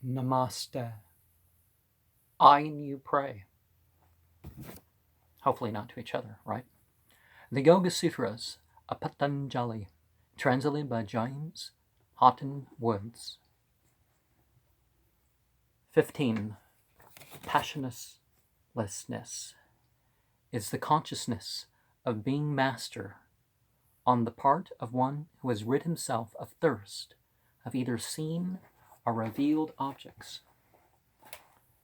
Namaste. I and you pray. Hopefully not to each other, right? The Yoga Sutras of Patanjali, translated by James Haughton Woods. 15. Passionlessness is the consciousness of being master on the part of one who has rid himself of thirst of either seen or revealed objects.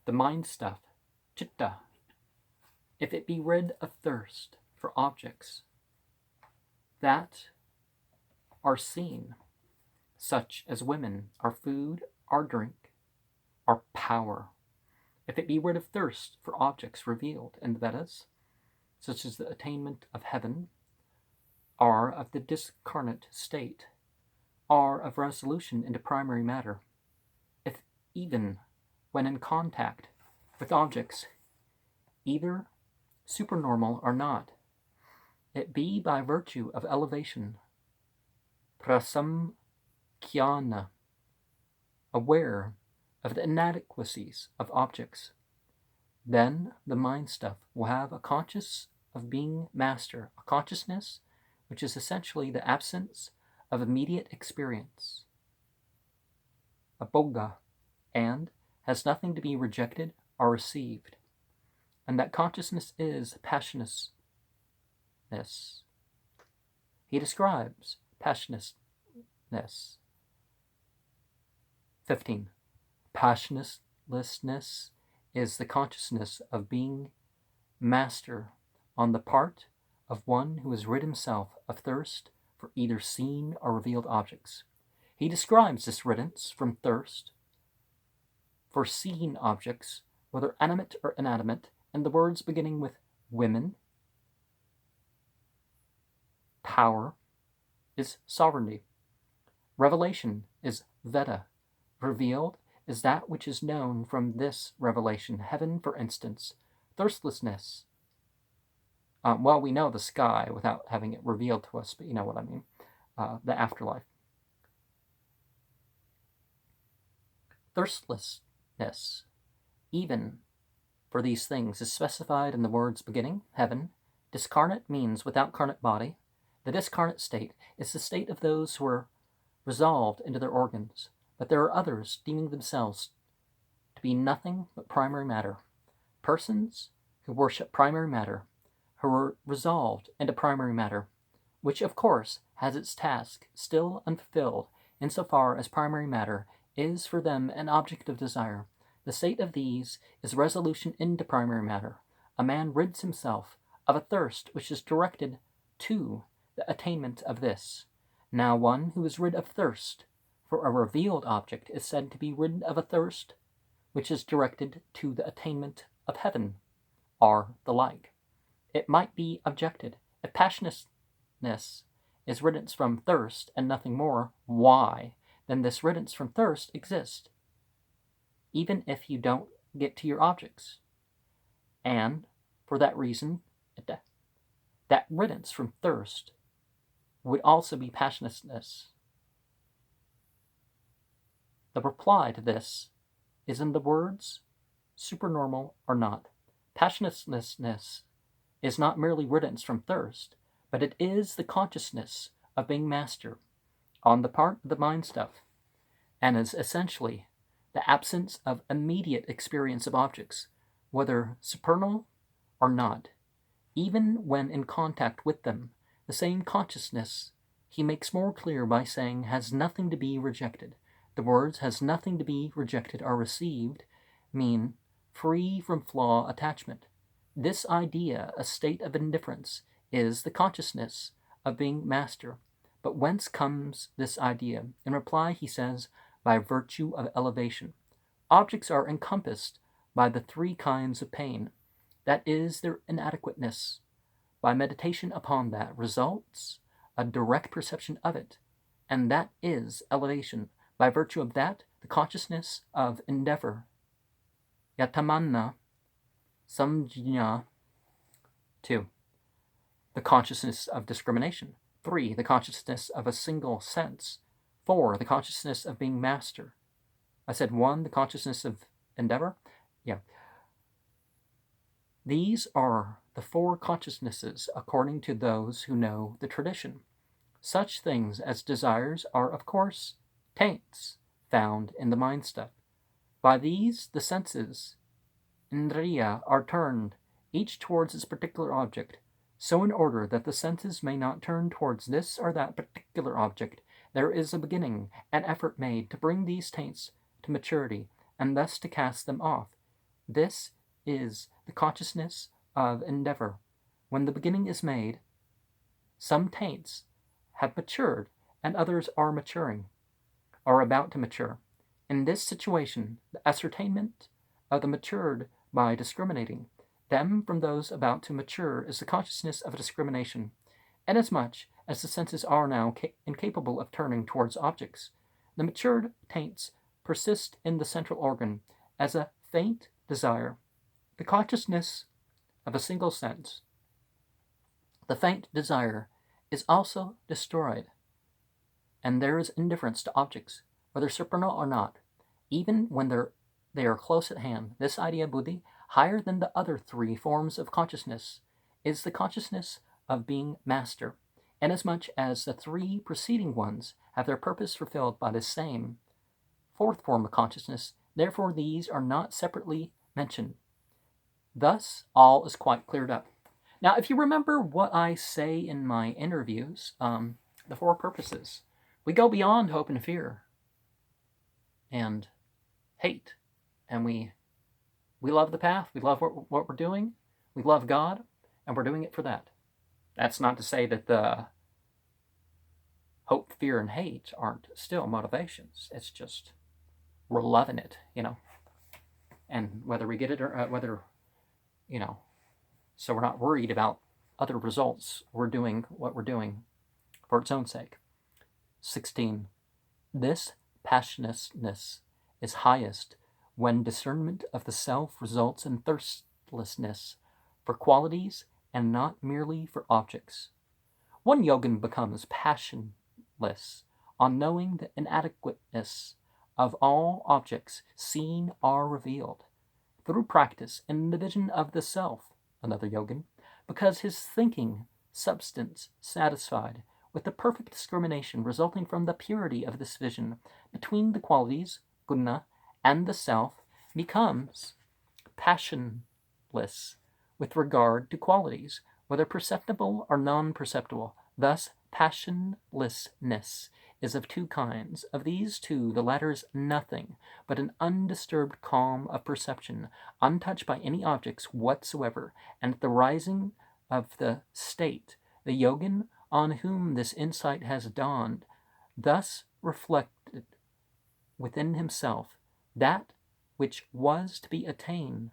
The mind stuff, chitta, if it be rid of thirst for objects that are seen, such as women, our food, our drink, our power, if it be rid of thirst for objects revealed in the Vedas, such as the attainment of heaven, or of the discarnate state, or of resolution into primary matter, if even when in contact with objects, either supernormal or not, it be by virtue of elevation, prasamkhyana, aware of the inadequacies of objects, then the mind stuff will have a conscious of being master, a consciousness which is essentially the absence of immediate experience, a boga, and has nothing to be rejected or received. And that consciousness is passionlessness. He describes passionlessness. 15. Passionlessness is the consciousness of being master on the part of one who has rid himself of thirst for either seen or revealed objects. He describes this riddance from thirst for seen objects, whether animate or inanimate, in the words beginning with women. Power is sovereignty. Revelation is Veda. Revealed is that which is known from this revelation. Heaven, for instance. Thirstlessness. Well, we know the sky without having it revealed to us, but you know what I mean. The afterlife. Thirstlessness, even for these things, is specified in the words beginning, heaven. Discarnate means without carnate body. The discarnate state is the state of those who are resolved into their organs, but there are others deeming themselves to be nothing but primary matter. Persons who worship primary matter, who are resolved into primary matter, which of course has its task still unfulfilled insofar as primary matter is for them an object of desire. The state of these is resolution into primary matter. A man rids himself of a thirst which is directed to the attainment of this. Now one who is rid of thirst for a revealed object is said to be rid of a thirst which is directed to the attainment of heaven, or the like. It might be objected, if passionlessness is riddance from thirst and nothing more, why then this riddance from thirst exists, even if you don't get to your objects? And for that reason, that riddance from thirst would also be passionlessness. The reply to this is in the words, supernormal or not. Passionlessness is not merely riddance from thirst, but it is the consciousness of being master on the part of the mind stuff, and is essentially the absence of immediate experience of objects, whether supernal or not, even when in contact with them. The same consciousness he makes more clear by saying has nothing to be rejected. The words has nothing to be rejected or received mean free from flaw attachment. This idea, a state of indifference, is the consciousness of being master. But whence comes this idea? In reply, he says, by virtue of elevation. Objects are encompassed by the three kinds of pain. That is their inadequateness. By meditation upon that results a direct perception of it, and that is elevation. By virtue of that, the consciousness of endeavor. Yatamanna samjñā. 2. The consciousness of discrimination. 3. The consciousness of a single sense. 4. The consciousness of being master. I said 1, the consciousness of endeavor. Yeah. These are the 4 consciousnesses according to those who know the tradition. Such things as desires are, of course, taints found in the mind stuff. By these, the senses, indriya, are turned, each towards its particular object, so in order that the senses may not turn towards this or that particular object, there is a beginning, an effort made to bring these taints to maturity, and thus to cast them off. This is the consciousness of endeavor. When the beginning is made, some taints have matured, and others are maturing, are about to mature. In this situation, the ascertainment of the matured by discriminating them from those about to mature is the consciousness of a discrimination. Inasmuch as the senses are now incapable of turning towards objects, the matured taints persist in the central organ as a faint desire. The consciousness of a single sense, the faint desire, is also destroyed, and there is indifference to objects, whether supernal or not, even when they are close at hand. This idea, buddhi, higher than the other 3 forms of consciousness, is the consciousness of being master, inasmuch as the 3 preceding ones have their purpose fulfilled by the same 4th form of consciousness. Therefore, these are not separately mentioned. Thus, all is quite cleared up. Now, if you remember what I say in my interviews, the 4 purposes, we go beyond hope and fear and hate, and we love the path, we love what we're doing, we love God, and we're doing it for that. That's not to say that the hope, fear, and hate aren't still motivations. It's just we're loving it, and whether we get it or whether, so we're not worried about other results. We're doing what we're doing for its own sake. 16. This passionlessness is highest when discernment of the self results in thirstlessness for qualities and not merely for objects. One yogin becomes passionless on knowing the inadequateness of all objects seen or revealed. Through practice in the vision of the self, another yogin, because his thinking substance satisfied with the perfect discrimination resulting from the purity of this vision between the qualities, guna, and the self, becomes passionless with regard to qualities, whether perceptible or non-perceptible. Thus, passionlessness is of 2 kinds. Of these 2, the latter is nothing but an undisturbed calm of perception, untouched by any objects whatsoever, and at the rising of the state, the yogin on whom this insight has dawned thus reflected within himself that which was to be attained,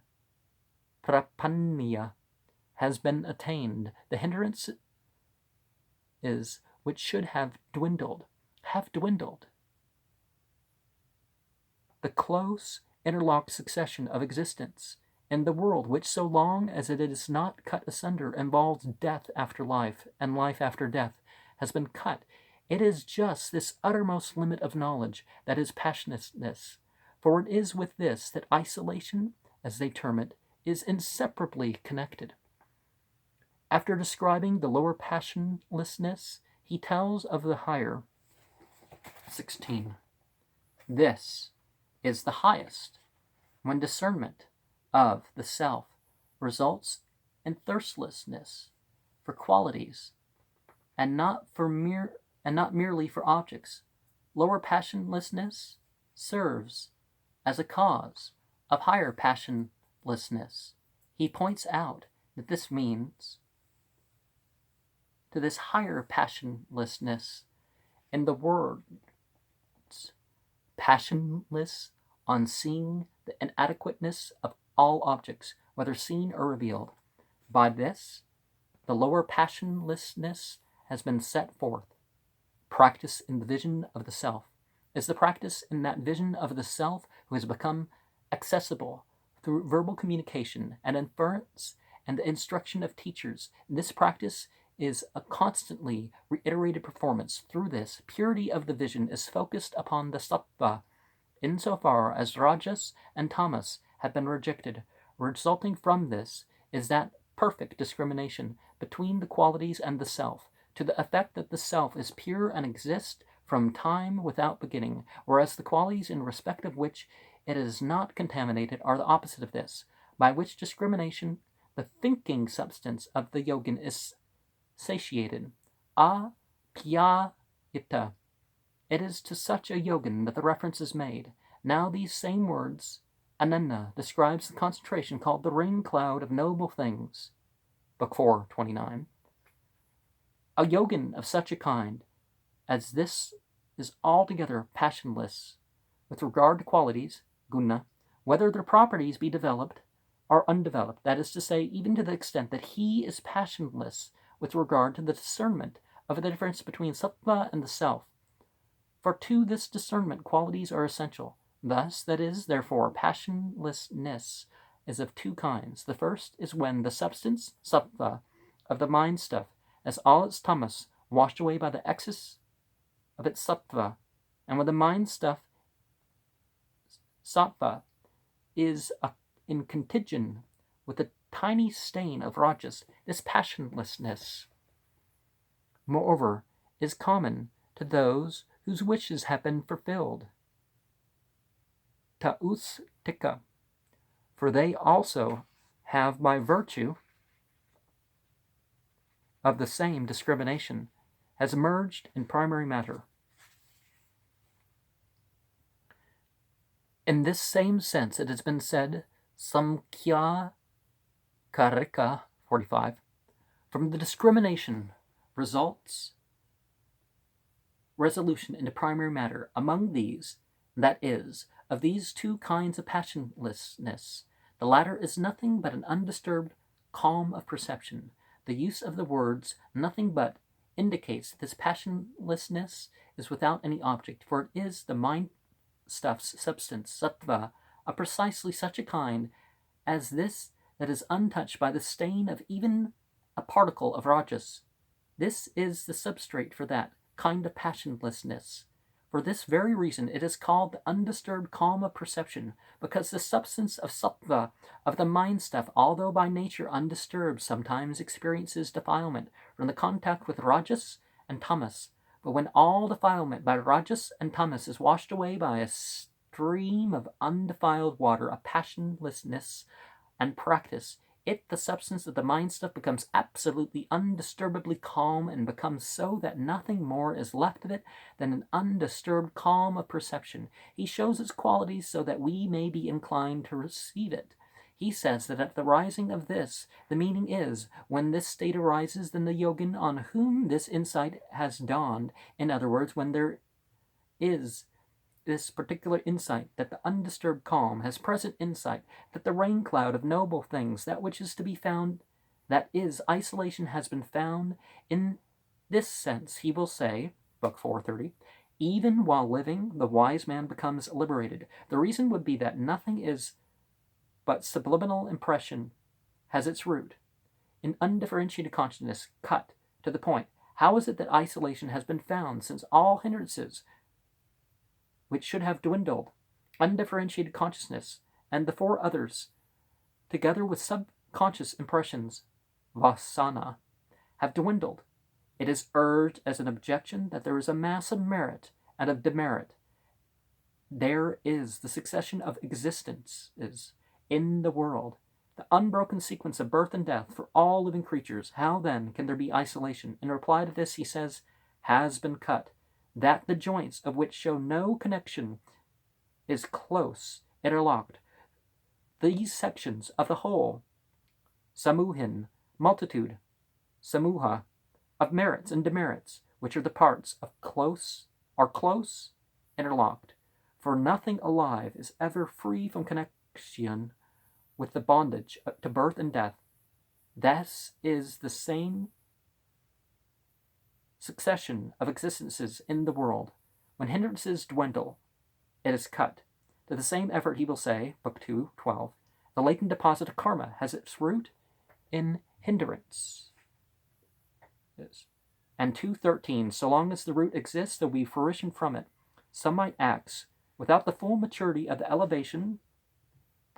prapanya, has been attained. The hindrance is which should have dwindled. The close interlocked succession of existence in the world, which so long as it is not cut asunder involves death after life and life after death, has been cut. It is just this uttermost limit of knowledge that is passionlessness, for it is with this that isolation, as they term it, is inseparably connected. After describing the lower passionlessness, he tells of the higher. 16. This is the highest, when discernment of the self results in thirstlessness for qualities and not merely for objects. Lower passionlessness serves as a cause of higher passionlessness. He points out that this means to this higher passionlessness in the words passionless on seeing the inadequateness of all objects, whether seen or revealed. By this, the lower passionlessness has been set forth. Practice in the vision of the self is the practice in that vision of the self who has become accessible through verbal communication and inference and the instruction of teachers. This practice is a constantly reiterated performance. Through this, purity of the vision is focused upon the sattva insofar as rajas and tamas have been rejected. Resulting from this is that perfect discrimination between the qualities and the self, to the effect that the self is pure and exists from time without beginning, whereas the qualities in respect of which it is not contaminated are the opposite of this, by which discrimination the thinking substance of the yogin is satiated. Apyayita. It is to such a yogin that the reference is made. Now these same words, ananda, describes the concentration called the rain cloud of noble things. Book 4, 29. A yogin of such a kind as this is altogether passionless with regard to qualities, guna, whether their properties be developed or undeveloped, that is to say, even to the extent that he is passionless with regard to the discernment of the difference between sattva and the self. For to this discernment qualities are essential. Thus, that is, therefore, passionlessness is of two kinds. The first is when the substance, sattva, of the mind stuff, as all its tamas, washed away by the excess of its sattva, and when the mind stuff, sattva, is in contagion with a tiny stain of rajas. This passionlessness, moreover, is common to those whose wishes have been fulfilled. Taustika, for they also have, by virtue of the same discrimination, has emerged in primary matter. In this same sense, it has been said, Samkhya Karika 45, from the discrimination results resolution into primary matter. Among these, that is, of these two kinds of passionlessness, the latter is nothing but an undisturbed calm of perception. The use of the words nothing but indicates that this passionlessness is without any object, for it is the mind stuff's substance, sattva, of precisely such a kind as this that is untouched by the stain of even a particle of rajas. This is the substrate for that kind of passionlessness. For this very reason it is called the undisturbed calm of perception, because the substance of sattva, of the mind stuff, although by nature undisturbed, sometimes experiences defilement from the contact with rajas and tamas. But when all defilement by rajas and tamas is washed away by a stream of undefiled water, of passionlessness and practice, it, the substance of the mind stuff, becomes absolutely undisturbably calm, and becomes so that nothing more is left of it than an undisturbed calm of perception. He shows its qualities so that we may be inclined to receive it. He says that at the rising of this, the meaning is, when this state arises, then the yogin on whom this insight has dawned, in other words, when there is this particular insight, that the undisturbed calm has present insight, that the rain cloud of noble things, that which is to be found, that is, isolation has been found. In this sense, he will say, Book 430, even while living, the wise man becomes liberated. The reason would be that nothing is but subliminal impression has its root in undifferentiated consciousness, cut to the point. How is it that isolation has been found, since all hindrances which should have dwindled, undifferentiated consciousness, and the four others, together with subconscious impressions, vasana, have dwindled? It is urged as an objection that there is a mass of merit and of demerit. There is the succession of existences in the world, the unbroken sequence of birth and death for all living creatures. How then can there be isolation? In reply to this, he says, has been cut, that the joints of which show no connection is close interlocked. These sections of the whole, samuhin, multitude, samuha, of merits and demerits, which are the parts of close, are close interlocked. For nothing alive is ever free from connection with the bondage to birth and death. This is the same succession of existences in the world. When hindrances dwindle, it is cut. To the same effort he will say, Book 2, 12, the latent deposit of karma has its root in hindrance. Yes. And 2.13, so long as the root exists, there will be fruition from it. Some might ask, Without the full maturity of the elevation,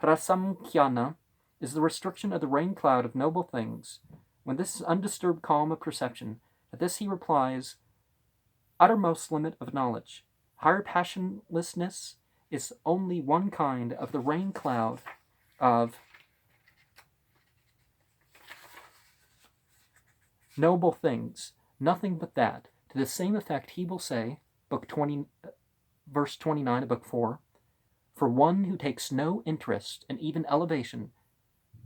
prasamkhyana is the restriction of the rain cloud of noble things. When this is undisturbed calm of perception, to this he replies, uttermost limit of knowledge. Higher passionlessness is only one kind of the rain cloud of noble things, nothing but that. To the same effect he will say, verse 29 of Book 4, for one who takes no interest in even elevation,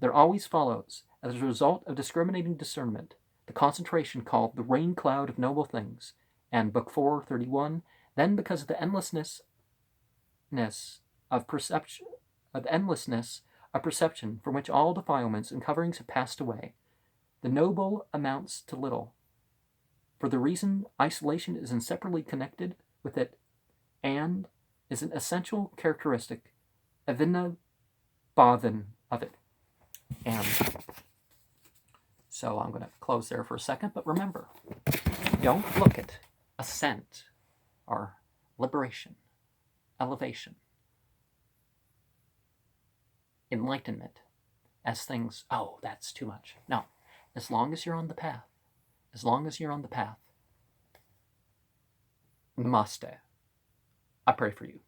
there always follows, as a result of discriminating discernment, the concentration called the rain cloud of noble things. And Book 4:31, then because of the endlessness of perception, from which all defilements and coverings have passed away, the noble amounts to little. For the reason isolation is inseparably connected with it and is an essential characteristic, avinabhavan of it. And so I'm going to close there for a second, but remember, don't look at ascent or liberation, elevation, enlightenment as things, oh, that's too much. No, as long as you're on the path, namaste. I pray for you.